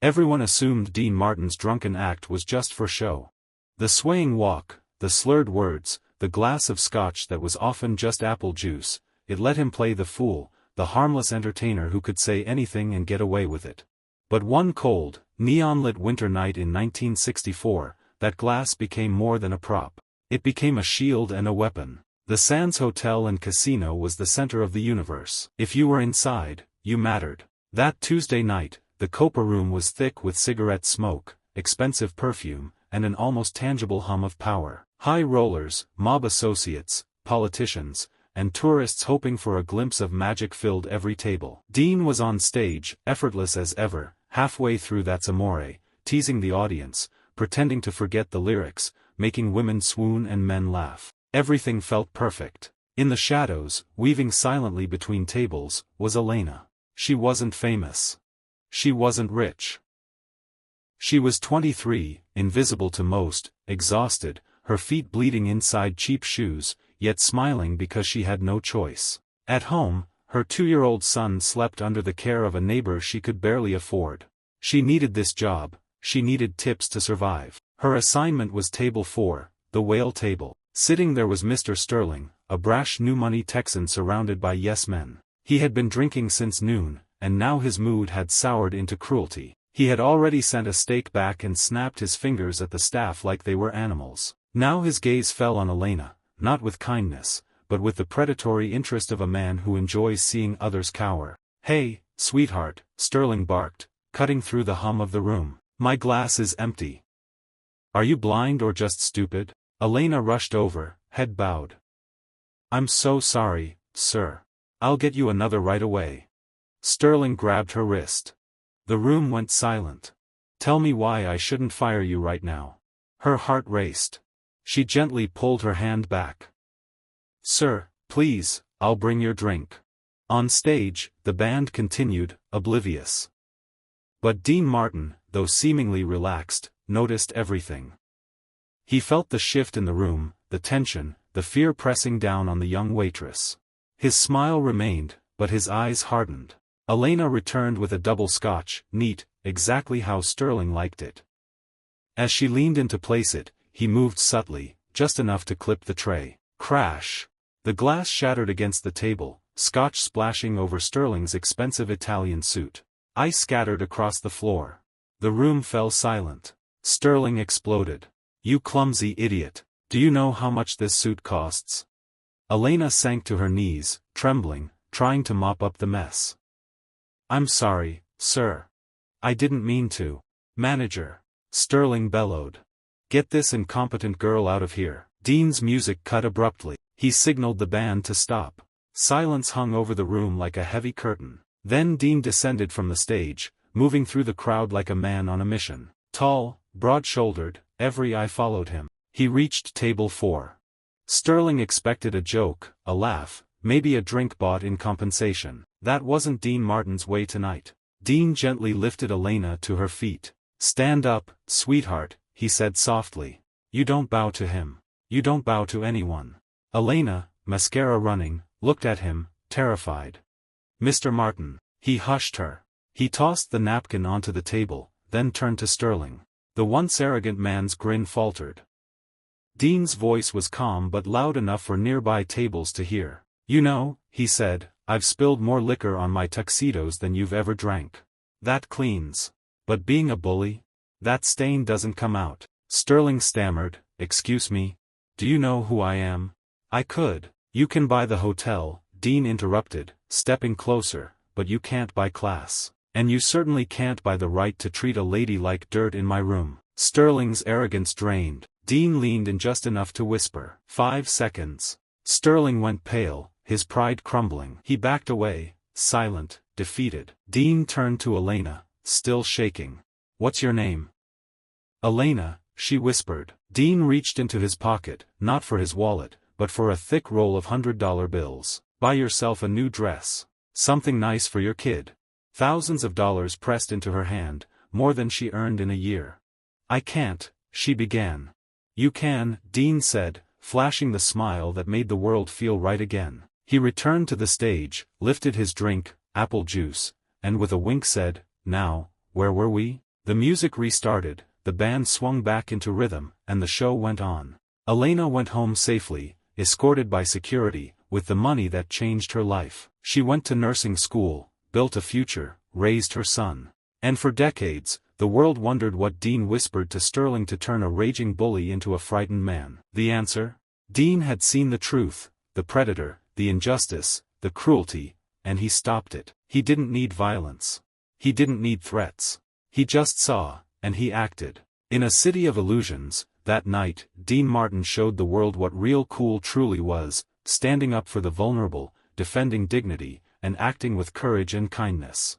Everyone assumed Dean Martin's drunken act was just for show. The swaying walk, the slurred words, the glass of scotch that was often just apple juice, it let him play the fool, the harmless entertainer who could say anything and get away with it. But one cold, neon-lit winter night in 1964, that glass became more than a prop. It became a shield and a weapon. The Sands Hotel and Casino was the center of the universe. If you were inside, you mattered. That Tuesday night, the Copa room was thick with cigarette smoke, expensive perfume, and an almost tangible hum of power. High rollers, mob associates, politicians, and tourists hoping for a glimpse of magic filled every table. Dean was on stage, effortless as ever, halfway through That's Amore, teasing the audience, pretending to forget the lyrics, making women swoon and men laugh. Everything felt perfect. In the shadows, weaving silently between tables, was Elena. She wasn't famous. She wasn't rich. She was 23, invisible to most, exhausted, her feet bleeding inside cheap shoes, yet smiling because she had no choice. At home, her 2-year-old son slept under the care of a neighbor she could barely afford. She needed this job, she needed tips to survive. Her assignment was table 4, the whale table. Sitting there was Mr. Sterling, a brash new money Texan surrounded by yes-men. He had been drinking since noon, and now his mood had soured into cruelty. He had already sent a steak back and snapped his fingers at the staff like they were animals. Now his gaze fell on Elena, not with kindness, but with the predatory interest of a man who enjoys seeing others cower. "Hey, sweetheart," Sterling barked, cutting through the hum of the room. "My glass is empty." "Are you blind or just stupid?" Elena rushed over, head bowed. "I'm so sorry, sir. I'll get you another right away." Sterling grabbed her wrist. The room went silent. "Tell me why I shouldn't fire you right now." Her heart raced. She gently pulled her hand back. "Sir, please, I'll bring your drink." On stage, the band continued, oblivious. But Dean Martin, though seemingly relaxed, noticed everything. He felt the shift in the room, the tension, the fear pressing down on the young waitress. His smile remained, but his eyes hardened. Elena returned with a double scotch, neat, exactly how Sterling liked it. As she leaned in to place it, he moved subtly, just enough to clip the tray. Crash! The glass shattered against the table, scotch splashing over Sterling's expensive Italian suit. Ice scattered across the floor. The room fell silent. Sterling exploded. "You clumsy idiot. Do you know how much this suit costs?" Elena sank to her knees, trembling, trying to mop up the mess. "I'm sorry, sir. I didn't mean to." "Manager!" Sterling bellowed. "Get this incompetent girl out of here." Dean's music cut abruptly. He signaled the band to stop. Silence hung over the room like a heavy curtain. Then Dean descended from the stage, moving through the crowd like a man on a mission. Tall, broad-shouldered, every eye followed him. He reached table 4. Sterling expected a joke, a laugh, maybe a drink bought in compensation. That wasn't Dean Martin's way tonight. Dean gently lifted Elena to her feet. "Stand up, sweetheart," he said softly. "You don't bow to him. You don't bow to anyone." Elena, mascara running, looked at him, terrified. "Mr. Martin." He hushed her. He tossed the napkin onto the table, then turned to Sterling. The once arrogant man's grin faltered. Dean's voice was calm but loud enough for nearby tables to hear. "You know," he said, "I've spilled more liquor on my tuxedos than you've ever drank. That cleans. But being a bully? That stain doesn't come out." Sterling stammered, "Excuse me? Do you know who I am?" "I could." "You can buy the hotel," Dean interrupted, stepping closer, "but you can't buy class. And you certainly can't buy the right to treat a lady like dirt in my room." Sterling's arrogance drained. Dean leaned in just enough to whisper, 5 seconds. Sterling went pale, his pride crumbling. He backed away, silent, defeated. Dean turned to Elena, still shaking. "What's your name?" "Elena," she whispered. Dean reached into his pocket, not for his wallet, but for a thick roll of $100 bills. "Buy yourself a new dress. Something nice for your kid." Thousands of dollars pressed into her hand, more than she earned in a year. "I can't," she began. "You can," Dean said, flashing the smile that made the world feel right again. He returned to the stage, lifted his drink, apple juice, and with a wink said, "Now, where were we?" The music restarted, the band swung back into rhythm, and the show went on. Elena went home safely, escorted by security, with the money that changed her life. She went to nursing school, built a future, raised her son. And for decades, the world wondered what Dean whispered to Sterling to turn a raging bully into a frightened man. The answer? Dean had seen the truth, the predator, the injustice, the cruelty, and he stopped it. He didn't need violence. He didn't need threats. He just saw, and he acted. In a city of illusions, that night, Dean Martin showed the world what real cool truly was, standing up for the vulnerable, defending dignity, and acting with courage and kindness.